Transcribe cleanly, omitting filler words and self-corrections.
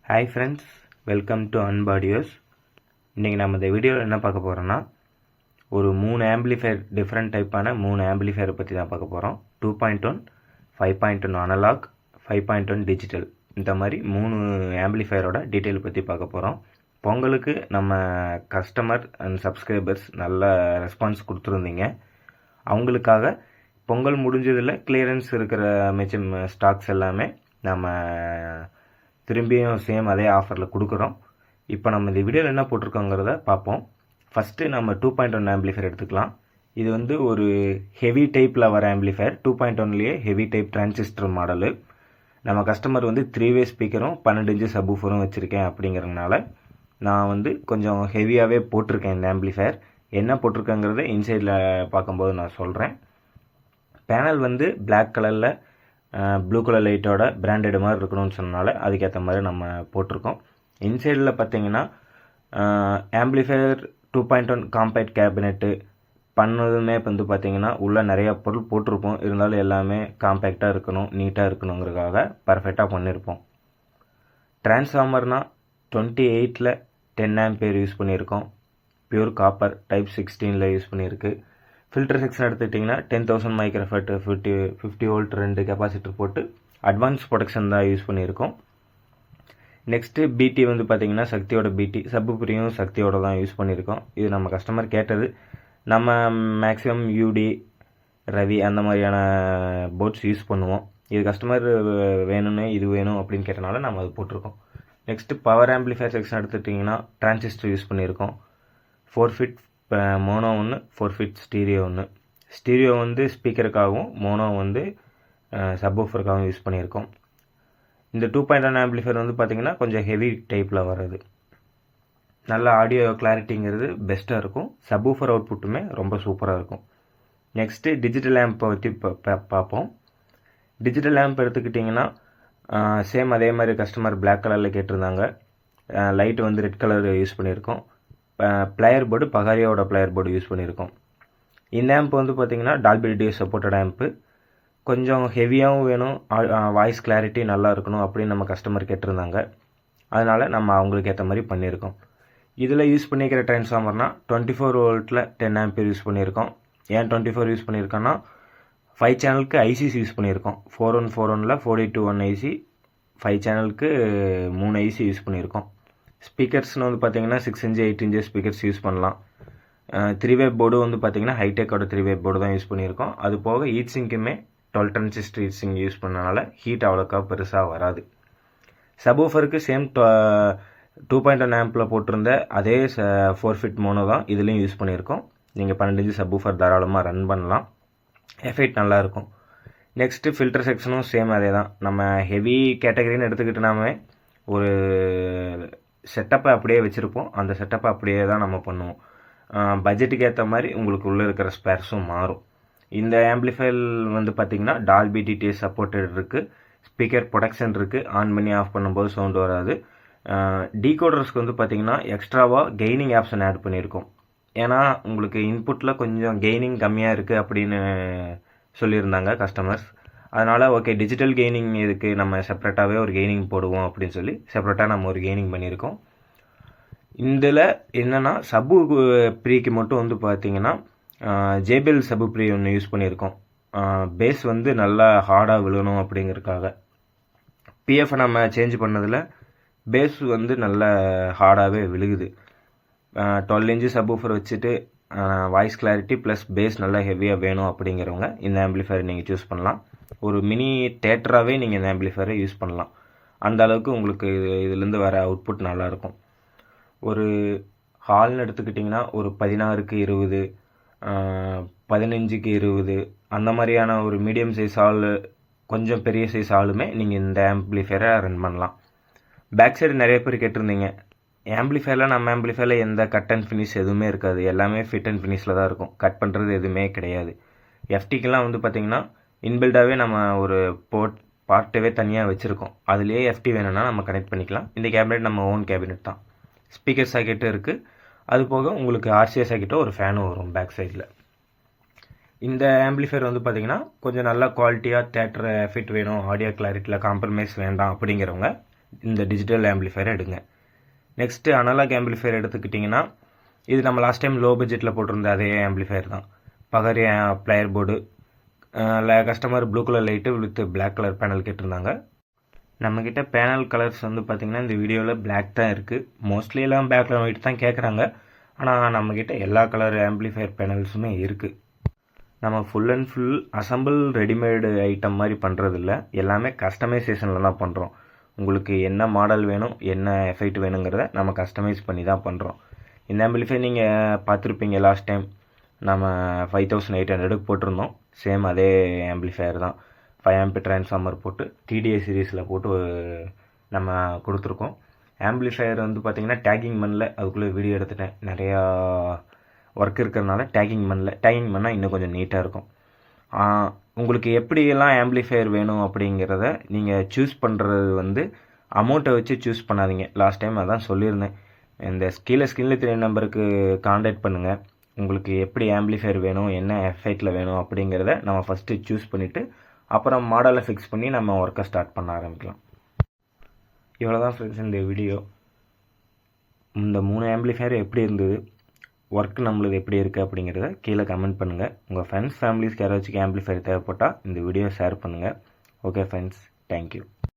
Hi friends, welcome to Anbaudios. இன்றைக்கி நம்ம இந்த வீடியோவில் என்ன பார்க்க போகிறோன்னா, ஒரு 3 ஆம்பிளிஃபையர், டிஃப்ரெண்ட் டைப்பான 3 ஆம்பிளிஃபையரை பற்றி தான் பார்க்க போகிறோம். 2.1, 5.1 அனலாக், 5.1 டிஜிட்டல், இந்த மாதிரி 3 ஆம்பிளிஃபையரோட டீட்டெயில் பற்றி பார்க்க போகிறோம். பொங்கலுக்கு நம்ம கஸ்டமர் அண்ட் சப்ஸ்கிரைபர்ஸ் நல்ல ரெஸ்பான்ஸ் கொடுத்துருந்தீங்க. அவங்களுக்காக பொங்கல் முடிஞ்சதில் கிளியரன்ஸ் இருக்கிற மிச்சம் ஸ்டாக்ஸ் எல்லாமே நம்ம திரும்பியும் சேம் அதே ஆஃபரில் கொடுக்குறோம். இப்போ நம்ம இந்த வீடியோவில் என்ன போட்டிருக்கோங்கிறத பார்ப்போம். ஃபஸ்ட்டு நம்ம 2.1 ஆம்பிளிஃபையர் எடுத்துக்கலாம். இது வந்து ஒரு ஹெவி டைப்பில் வர ஆம்பிளிஃபையர். 2.1லேயே ஹெவி டைப் டிரான்சிஸ்டர் மாடலு. நம்ம கஸ்டமர் வந்து 3-வே ஸ்பீக்கரும் 12 இன்ச்சு சப்வூஃபரும் வச்சுருக்கேன். அப்படிங்கிறதுனால நான் வந்து கொஞ்சம் ஹெவியாகவே போட்டிருக்கேன் இந்த ஆம்பிளிஃபையர். என்ன போட்டிருக்கேங்கிறத இன்சைடில் பார்க்கும்போது நான் சொல்கிறேன். பேனல் வந்து பிளாக் கலரில் ப்ளூ கலர் லைட்டோட பிராண்டட் மாதிரி இருக்கணும்னு சொன்னால அதுக்கேற்ற மாதிரி நம்ம போட்டிருக்கோம். இன்சைடில் பார்த்தீங்கன்னா ஆம்பிளிஃபையர் 2.1 காம்பேக்ட் கேபினெட்டு பண்ணதுமே வந்து பார்த்தீங்கன்னா உள்ளே நிறையா பொருள் போட்டிருப்போம். இருந்தாலும் எல்லாமே காம்பேக்டாக இருக்கணும், நீட்டாக இருக்கணுங்கிறதுக்காக பர்ஃபெக்டாக பண்ணியிருப்போம். டிரான்ஸ்ஃபார்மர்னால் 28ல் 10 ஆம்பியர் யூஸ் பண்ணியிருக்கோம். பியூர் காப்பர் டைப் 16ல் யூஸ் பண்ணியிருக்கு. ஃபில்டர் செக்ஷன் எடுத்துக்கிட்டிங்கன்னா 10,000 மைக்ரோஃபேட் 50 வோல்ட் 2 கெப்பாசிட்டர் போட்டு அட்வான்ஸ் ப்ரொடக்ஷன் தான் யூஸ் பண்ணியிருக்கோம். நெக்ஸ்ட்டு பிடி வந்து பார்த்திங்கன்னா சக்தியோட பிடி, சப்புப்ரியும் சக்தியோட தான் யூஸ் பண்ணியிருக்கோம். இது நம்ம கஸ்டமர் கேட்டது. நம்ம மேக்ஸிமம் யூடி, ரவி அந்த மாதிரியான போர்ட்ஸ் யூஸ் பண்ணுவோம். இது கஸ்டமர் வேணும்னு இது வேணும் அப்படின்னு கேட்டனால நம்ம அது போட்டிருக்கோம். நெக்ஸ்ட்டு பவர் ஆம்பிளிஃபையர் செக்ஷன் எடுத்துக்கிட்டிங்கன்னா டிரான்சிஸ்டர் யூஸ் பண்ணியிருக்கோம். 4 ஃபீட் மோனோ ஒன்று, 4 ஃபீட் ஸ்டீரியோ ஒன்று. ஸ்டீரியோ வந்து ஸ்பீக்கருக்காகவும் மோனோ வந்து சப்வூஃபருக்காகவும் யூஸ் பண்ணியிருக்கோம். இந்த 2.1 ஆம்பிளிஃபையர் வந்து பார்த்திங்கன்னா கொஞ்சம் ஹெவி டைப்பில் வர்றது. நல்ல ஆடியோ கிளாரிட்டிங்கிறது பெஸ்ட்டாக இருக்கும். சப்வூஃபர் அவுட்புட்டுமே ரொம்ப சூப்பராக இருக்கும். நெக்ஸ்ட்டு டிஜிட்டல் ஆம்பை பற்றி பார்ப்போம். டிஜிட்டல் ஆம்ப் எடுத்துக்கிட்டிங்கன்னா சேம் அதே மாதிரி கஸ்டமர் பிளாக் கலரில் கேட்டிருந்தாங்க. லைட் வந்து ரெட் கலர் யூஸ் பண்ணியிருக்கோம். பிளேயர் போர்டு பகாரியாவோட பிளேயர் போர்டு யூஸ் பண்ணியிருக்கோம். இந்த ஆம்ப் வந்து பார்த்திங்கன்னா டால்பி டிடிஎஸ் சப்போர்ட்டட் ஆம்ப்பு. கொஞ்சம் ஹெவியாகவும் வேணும், வாய்ஸ் கிளாரிட்டி நல்லா இருக்கணும் அப்படின்னு நம்ம கஸ்டமர் கேட்டிருந்தாங்க. அதனால் நம்ம அவங்களுக்கு ஏற்ற மாதிரி பண்ணியிருக்கோம். இதில் யூஸ் பண்ணிக்கிற டிரான்ஸ்ஃபார்மர்னால் 24 வோல்ட்டில் 10 ஆம்பியர் யூஸ் பண்ணியிருக்கோம். ஏன் 24 யூஸ் பண்ணியிருக்கோன்னா 5 சேனலுக்கு ஐசிஸ் யூஸ் பண்ணியிருக்கோம். 4141ல் 4821 ஐசி, 5 சேனலுக்கு 3 ஐசி யூஸ் பண்ணியிருக்கோம். ஸ்பீக்கர்ஸ்னு வந்து பார்த்திங்கன்னா 6 இன்ச்சு 8 இன்ச்சு ஸ்பீக்கர்ஸ் யூஸ் பண்ணலாம். 3-வே போர்டு வந்து பார்த்திங்கன்னா ஹைடெக்கோட 3-வே போர்டு தான் யூஸ் பண்ணியிருக்கோம். அது போக ஹீட் சிங்க்குமே 12 டிரான்சிஸ்டர் ஹீட் சிங்க் யூஸ் பண்ணனால ஹீட் அவ்வளோக்கா பெருசாக வராது. சப்வூஃபருக்கு சேம் 2.1 ஆம்பில் போட்டிருந்த அதே 4 ஃபீட் மோனோ தான் இதுலேயும் யூஸ் பண்ணியிருக்கோம். நீங்கள் 12 இன்ச்சு சப்வூஃபர் தாராளமாக ரன் பண்ணலாம். எஃபெக்ட் நல்லாயிருக்கும். நெக்ஸ்ட்டு ஃபில்டர் செக்ஷனும் சேம் அதே தான். நம்ம ஹெவி கேட்டகரின்னு எடுத்துக்கிட்டோம்னாமே ஒரு செட்டப்பை அப்படியே வச்சுருப்போம். அந்த செட்டப்பை அப்படியே தான் நம்ம பண்ணுவோம். பட்ஜெட்டுக்கு ஏற்ற மாதிரி உங்களுக்கு உள்ளே இருக்கிற ஸ்பேர்ஸும் மாறும். இந்த ஆம்பிளிஃபையர் வந்து பார்த்திங்கன்னா டால்பி டிடிஎஸ் சப்போர்ட்டட் இருக்குது. ஸ்பீக்கர் ப்ரொடக்ஷன் இருக்குது. ஆன் பண்ணி ஆஃப் பண்ணும்போது சவுண்டு வராது. டீகோடர்ஸ்க்கு வந்து பார்த்திங்கன்னா எக்ஸ்ட்ராவாக கெய்னிங் ஆப்ஷன் ஆட் பண்ணியிருக்கோம். ஏன்னா உங்களுக்கு இன்புட்டில் கொஞ்சம் கெய்னிங் கம்மியாக இருக்குது அப்படின்னு சொல்லியிருந்தாங்க கஸ்டமர்ஸ். அதனால் ஓகே, டிஜிட்டல் கெய்னிங் இதுக்கு நம்ம செப்பரேட்டாகவே ஒரு கெய்னிங் போடுவோம் அப்படின்னு சொல்லி செப்பரேட்டாக நம்ம ஒரு கெய்னிங் பண்ணியிருக்கோம். இதில் என்னென்னா சப்பு ப்ரீக்கு மட்டும் வந்து பார்த்திங்கன்னா ஜேபிஎல் சப்பு ப்ரீ ஒன்று யூஸ் பண்ணியிருக்கோம். பேஸ் வந்து நல்லா ஹார்டாக விழணும் அப்படிங்கிறதுக்காக. பிஎஃப் நம்ம சேஞ்ச் பண்ணதில் பேஸ் வந்து நல்ல ஹார்டாகவே விழுகுது. 12 இன்ச்சு சப்வூஃபர் வச்சுட்டு வாய்ஸ் கிளாரிட்டி ப்ளஸ் பேஸ் நல்லா ஹெவியாக வேணும் அப்படிங்கிறவங்க இந்த ஆம்பிளிஃபையர் நீங்கள் சூஸ் பண்ணலாம். ஒரு மினி தேட்டராகவே நீங்கள் இந்த ஆம்பிளிஃபையரை யூஸ் பண்ணலாம். அந்த அளவுக்கு உங்களுக்கு இதுலேருந்து வர அவுட்புட் நல்லாயிருக்கும். ஒரு ஹால்னு எடுத்துக்கிட்டிங்கன்னா ஒரு 16க்கு 20, 15க்கு 20 அந்த மாதிரியான ஒரு மீடியம் சைஸ் ஹால், கொஞ்சம் பெரிய சைஸ் ஹாலுமே நீங்கள் இந்த ஆம்பிளிஃபையரை ரன் பண்ணலாம். பேக் சைடு நிறைய பேர் கேட்டிருந்தீங்க. ஆம்பிளிஃபையரில் நம்ம ஆம்பிளிஃபையரில் எந்த கட் அண்ட் ஃபினிஷ் எதுவுமே இருக்காது. எல்லாமே ஃபிட் அண்ட் ஃபினிஷில் தான் இருக்கும். கட் பண்ணுறது எதுவுமே கிடையாது. எஃப்டிக்கெலாம் வந்து பார்த்திங்கன்னா இன்பில்டாகவே நம்ம ஒரு பார்ட்டவே தனியாக வச்சுருக்கோம். அதுலேயே எஃப்டி வேணும்னா நம்ம கனெக்ட் பண்ணிக்கலாம். இந்த கேபினெட் நம்ம ஓன் கேபினெட் தான். ஸ்பீக்கர் சாக்கெட்டும் இருக்குது. அது போக உங்களுக்கு ஆர்சிஏ சாக்கெட்டும் ஒரு ஃபேனும் வரும் பேக் சைடில். இந்த ஆம்பிளிஃபையர் வந்து பார்த்திங்கன்னா கொஞ்சம் நல்ல குவாலிட்டியாக தேட்டர் எஃபெக்ட் வேணும், ஆடியோ கிளாரிட்டியில் காம்ப்ரமைஸ் வேண்டாம் அப்படிங்கிறவங்க இந்த டிஜிட்டல் ஆம்பிளிஃபையரை எடுங்க. நெக்ஸ்ட்டு அனலாக் ஆம்பிளிஃபையர் எடுத்துக்கிட்டிங்கன்னா இது நம்ம லாஸ்ட் டைம் லோ பட்ஜெட்டில் போட்டிருந்த அதே ஆம்பிளிஃபையர் தான். பகரி player board, customer blue colour light with black colour panel கேட்டிருந்தாங்க. நம்மக்கிட்ட பேனல் கலர்ஸ் வந்து பார்த்திங்கன்னா இந்த வீடியோவில் பிளாக் தான் இருக்குது. மோஸ்ட்லி எல்லாம் பிளாக் அண்ட் ஒயிட் தான் கேட்குறாங்க. ஆனால் நம்மக்கிட்ட எல்லா கலர் ஆம்பிளிஃபையர் பேனல்ஸுமே இருக்குது. நம்ம full and full assemble readymade item மாதிரி பண்ணுறதில்ல, எல்லாமே கஸ்டமைசேஷனில் தான் பண்ணுறோம். உங்களுக்கு என்ன மாடல் வேணும், என்ன எஃபெக்ட் வேணுங்கிறத நம்ம கஸ்டமைஸ் பண்ணி தான் பண்ணுறோம். இந்த ஆம்பிளிஃபையர் நீங்கள் பார்த்துருப்பீங்க லாஸ்ட் டைம் நம்ம 5800 போட்டிருந்தோம். சேம் அதே ஆம்பிளிஃபையர் தான். 5 ஆம்ப் ட்ரான்ஸ்ஃபார்மர் போட்டு TDI சீரீஸில் போட்டு நம்ம கொடுத்துருக்கோம். ஆம்பிளிஃபையர் வந்து பார்த்திங்கன்னா டேக்கிங் பண்ணல, அதுக்குள்ளே வீடியோ எடுத்துட்டேன். நிறையா ஒர்க் இருக்கிறதுனால டேக்கிங் பண்ணால் இன்னும் கொஞ்சம் நீட்டாக இருக்கும். உங்களுக்கு எப்படியெல்லாம் ஆம்பிளிஃபையர் வேணும் அப்படிங்கிறத நீங்கள் சூஸ் பண்ணுறது வந்து அமௌண்ட்டை வச்சு சூஸ் பண்ணாதீங்க. லாஸ்ட் டைம் அதான் சொல்லியிருந்தேன். இந்த ஸ்க்ரீனில் தெரிய நம்பருக்கு காண்டாக்ட் பண்ணுங்கள். உங்களுக்கு எப்படி ஆம்பிளிஃபையர் வேணும், என்ன எஃபெக்டில் வேணும் அப்படிங்கிறத நம்ம ஃபஸ்ட்டு சூஸ் பண்ணிவிட்டு அப்புறம் மாடலை ஃபிக்ஸ் பண்ணி நம்ம ஒர்க்கை ஸ்டார்ட் பண்ண ஆரம்பிக்கலாம். இவ்வளோ தான் ஃப்ரெண்ட்ஸ் இந்த வீடியோ. இந்த 3 ஆம்பிளிஃபையர் எப்படி இருந்தது, ஒர்க் நம்மளுக்கு எப்படி இருக்குது அப்படிங்கிறத கீழே கமெண்ட் பண்ணுங்கள். உங்கள் ஃப்ரெண்ட்ஸ் ஃபேமிலிஸ்க்கு யாராச்சும் ஆம்பிளிஃபையர் தேவைப்பட்டால் இந்த வீடியோ ஷேர் பண்ணுங்கள். Okay friends, thank you.